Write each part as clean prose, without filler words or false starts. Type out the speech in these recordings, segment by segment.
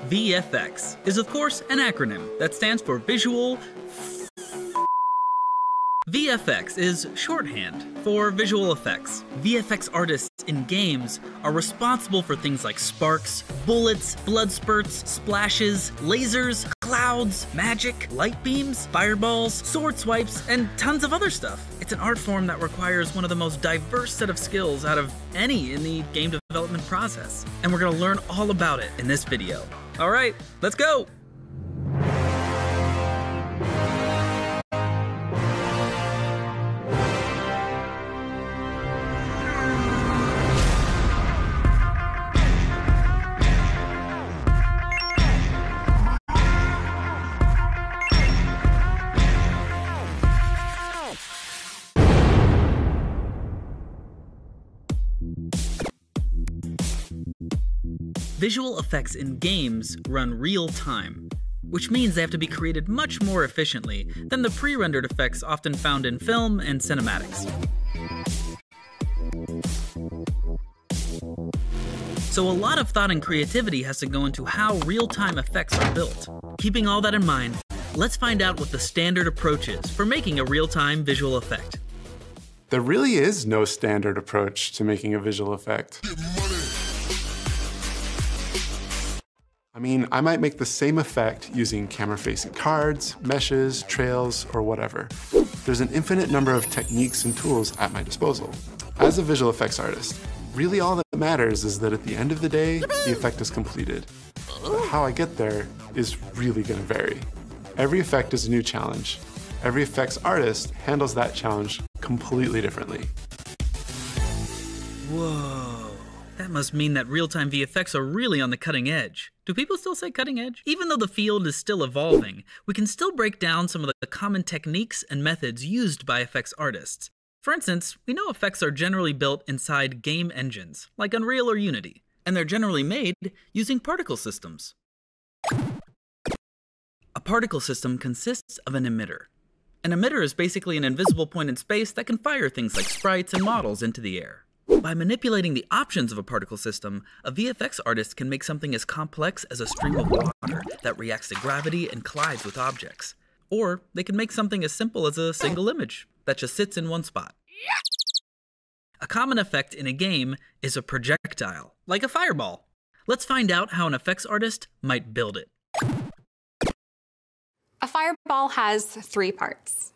VFX is of course an acronym that stands for Visual. VFX is shorthand for visual effects. VFX artists in games are responsible for things like sparks, bullets, blood spurts, splashes, lasers, clouds, magic, light beams, fireballs, sword swipes, and tons of other stuff. It's an art form that requires one of the most diverse set of skills out of any in the game development process. And we're gonna learn all about it in this video. All right, let's go! Visual effects in games run real time, which means they have to be created much more efficiently than the pre-rendered effects often found in film and cinematics. So a lot of thought and creativity has to go into how real-time effects are built. Keeping all that in mind, let's find out what the standard approach is for making a real-time visual effect. There really is no standard approach to making a visual effect. I mean, I might make the same effect using camera-facing cards, meshes, trails, or whatever. There's an infinite number of techniques and tools at my disposal. As a visual effects artist, really all that matters is that at the end of the day, the effect is completed. But how I get there is really gonna vary. Every effect is a new challenge. Every effects artist handles that challenge completely differently. Whoa. That must mean that real-time VFX are really on the cutting edge. Do people still say cutting edge? Even though the field is still evolving, we can still break down some of the common techniques and methods used by effects artists. For instance, we know effects are generally built inside game engines, like Unreal or Unity, and they're generally made using particle systems. A particle system consists of an emitter. An emitter is basically an invisible point in space that can fire things like sprites and models into the air. By manipulating the options of a particle system, a VFX artist can make something as complex as a stream of water that reacts to gravity and collides with objects. Or they can make something as simple as a single image that just sits in one spot. A common effect in a game is a projectile, like a fireball. Let's find out how an effects artist might build it. A fireball has 3 parts.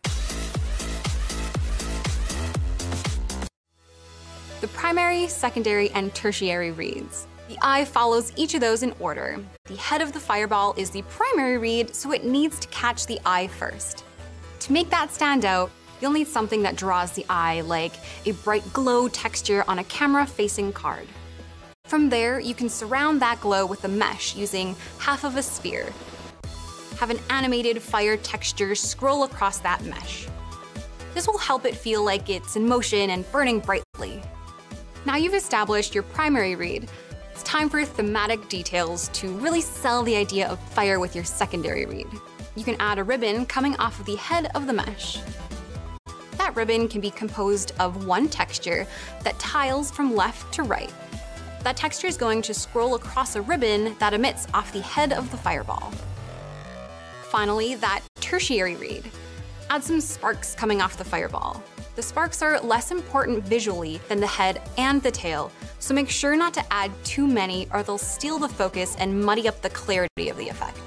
The primary, secondary, and tertiary reeds. The eye follows each of those in order. The head of the fireball is the primary reed, so it needs to catch the eye first. To make that stand out, you'll need something that draws the eye, like a bright glow texture on a camera-facing card. From there, you can surround that glow with a mesh using half of a sphere. Have an animated fire texture scroll across that mesh. This will help it feel like it's in motion and burning brightly. Now you've established your primary reed, it's time for thematic details to really sell the idea of fire with your secondary reed. You can add a ribbon coming off of the head of the mesh. That ribbon can be composed of one texture that tiles from left to right. That texture is going to scroll across a ribbon that emits off the head of the fireball. Finally, that tertiary reed. Add some sparks coming off the fireball. The sparks are less important visually than the head and the tail, so make sure not to add too many or they'll steal the focus and muddy up the clarity of the effect.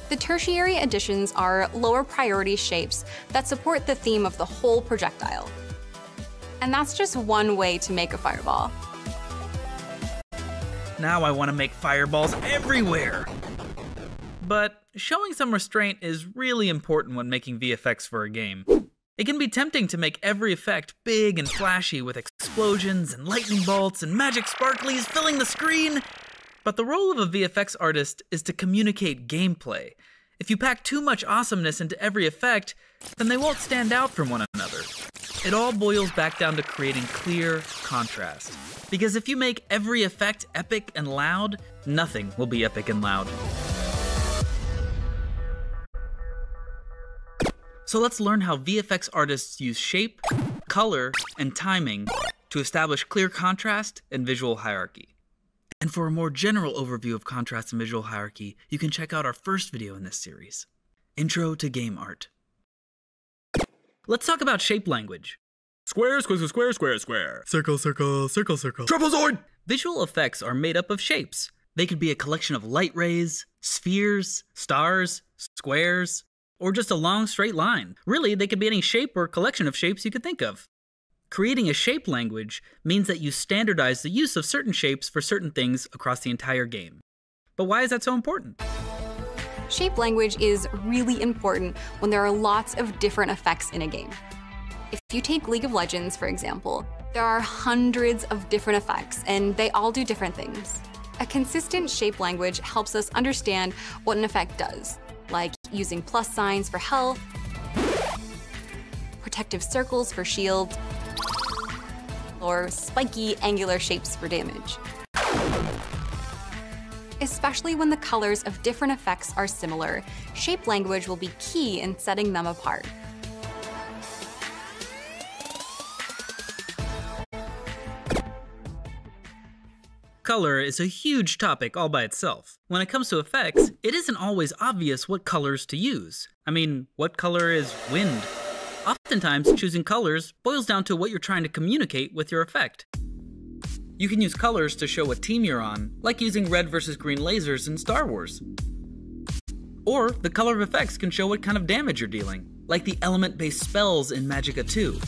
The tertiary additions are lower priority shapes that support the theme of the whole projectile. And that's just one way to make a fireball. Now I want to make fireballs everywhere! But showing some restraint is really important when making VFX for a game. It can be tempting to make every effect big and flashy with explosions and lightning bolts and magic sparklies filling the screen. But the role of a VFX artist is to communicate gameplay. If you pack too much awesomeness into every effect, then they won't stand out from one another. It all boils back down to creating clear contrast. Because if you make every effect epic and loud, nothing will be epic and loud. So let's learn how VFX artists use shape, color, and timing to establish clear contrast and visual hierarchy. And for a more general overview of contrast and visual hierarchy, you can check out our first video in this series, Intro to Game Art. Let's talk about shape language. Square, square, square, square, square. Circle, circle, circle, circle. Trapezoid! Visual effects are made up of shapes. They could be a collection of light rays, spheres, stars, squares, or just a long straight line. Really, they could be any shape or collection of shapes you could think of. Creating a shape language means that you standardize the use of certain shapes for certain things across the entire game. But why is that so important? Shape language is really important when there are lots of different effects in a game. If you take League of Legends, for example, there are hundreds of different effects, and they all do different things. A consistent shape language helps us understand what an effect does, like using plus signs for health, protective circles for shields, or spiky angular shapes for damage. Especially when the colors of different effects are similar, shape language will be key in setting them apart. Color is a huge topic all by itself. When it comes to effects, it isn't always obvious what colors to use. I mean, what color is wind? Oftentimes, choosing colors boils down to what you're trying to communicate with your effect. You can use colors to show what team you're on, like using red versus green lasers in Star Wars. Or the color of effects can show what kind of damage you're dealing, like the element-based spells in Magicka 2.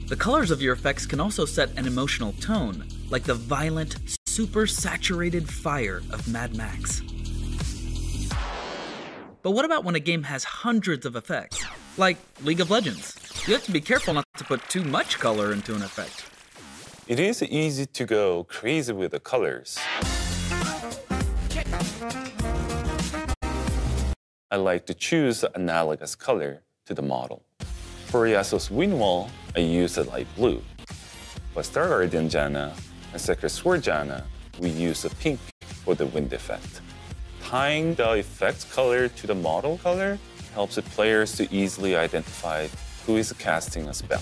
The colors of your effects can also set an emotional tone, like the violent, super saturated fire of Mad Max. But what about when a game has hundreds of effects? Like League of Legends. You have to be careful not to put too much color into an effect. It is easy to go crazy with the colors. I like to choose an analogous color to the model. For Yasuo's wind wall, I use a light blue. For Star Guardian Janna and Sacred Sword Janna, we use a pink for the wind effect. Tying the effect color to the model color helps the players to easily identify who is casting a spell.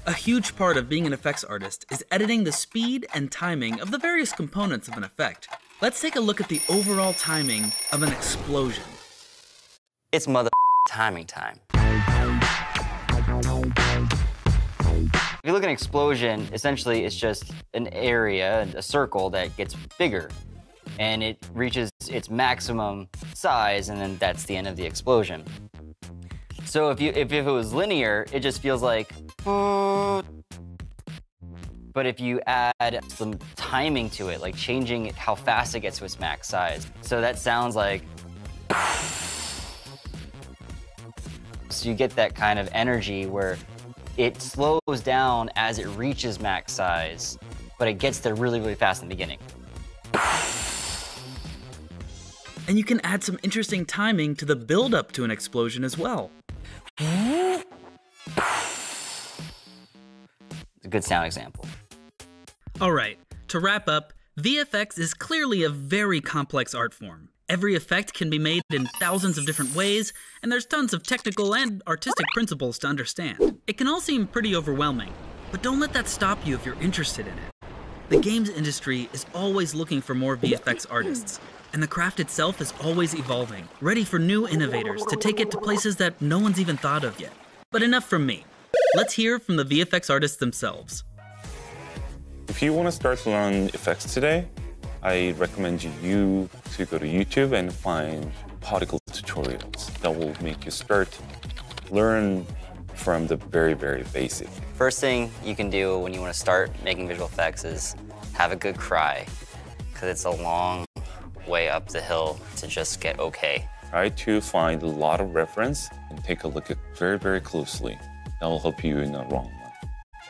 A huge part of being an effects artist is editing the speed and timing of the various components of an effect. Let's take a look at the overall timing of an explosion. It's mother timing time. If you look at an explosion, essentially it's just an area, a circle that gets bigger, and it reaches its maximum size, and then that's the end of the explosion. So if it was linear, it just feels like, but if you add some timing to it, like changing how fast it gets to its max size, so that sounds like, so you get that kind of energy where it slows down as it reaches max size, but it gets there really, really fast in the beginning. And you can add some interesting timing to the build-up to an explosion as well. A good sound example. Alright, to wrap up, VFX is clearly a very complex art form. Every effect can be made in thousands of different ways, and there's tons of technical and artistic principles to understand. It can all seem pretty overwhelming, but don't let that stop you if you're interested in it. The games industry is always looking for more VFX artists, and the craft itself is always evolving, ready for new innovators to take it to places that no one's even thought of yet. But enough from me. Let's hear from the VFX artists themselves. If you want to start to learn effects today, I recommend you to go to YouTube and find particle tutorials that will make you learn from the very, very basic. First thing you can do when you want to start making visual effects is have a good cry, because it's a long way up the hill to just get okay. Try to find a lot of reference and take a look at very, very closely. That will help you in the wrong one.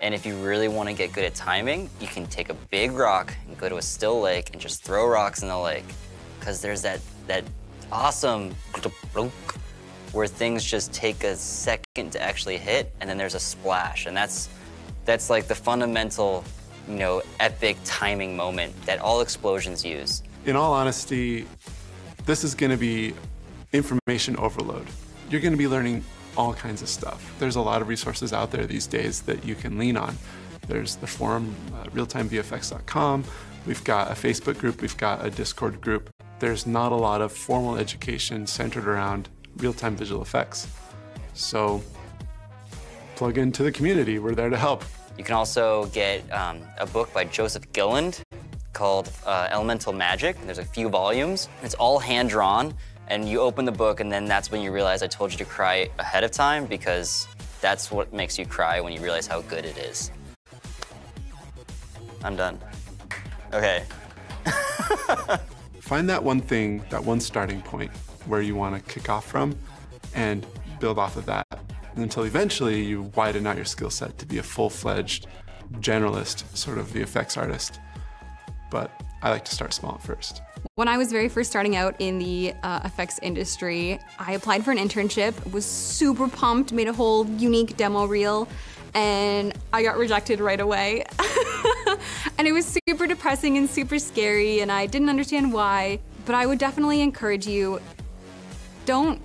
And if you really want to get good at timing, you can take a big rock and go to a still lake and just throw rocks in the lake. Because there's that awesome where things just take a second to actually hit, and then there's a splash. And that's like the fundamental, epic timing moment that all explosions use. In all honesty, this is going to be information overload. You're going to be learning all kinds of stuff. There's a lot of resources out there these days that you can lean on. There's the forum, realtimevfx.com. We've got a Facebook group, we've got a Discord group. There's not a lot of formal education centered around real-time visual effects. So plug into the community, we're there to help. You can also get a book by Joseph Gilland called Elemental Magic. There's a few volumes. It's all hand-drawn, and you open the book, and then that's when you realize I told you to cry ahead of time, because that's what makes you cry, when you realize how good it is. I'm done. Okay. Find that one thing, that one starting point where you want to kick off from and build off of that until eventually you widen out your skill set to be a full-fledged generalist sort of VFX artist. But I like to start small at first. When I was very first starting out in the effects industry, I applied for an internship, was super pumped, made a whole unique demo reel, and I got rejected right away. And it was super depressing and super scary, and I didn't understand why. But I would definitely encourage you, don't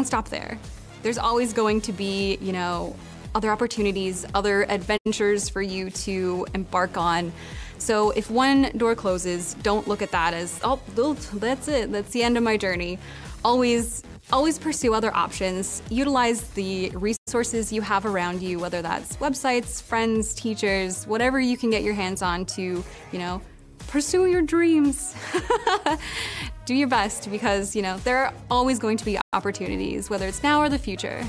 stop there. There's always going to be, you know, other opportunities, other adventures for you to embark on. So if one door closes, don't look at that as, oh, that's it, that's the end of my journey. Always pursue other options. Utilize the resources you have around you, whether that's websites, friends, teachers, whatever you can get your hands on to, you know, pursue your dreams. Do your best, because, you know, there are always going to be opportunities, whether it's now or the future.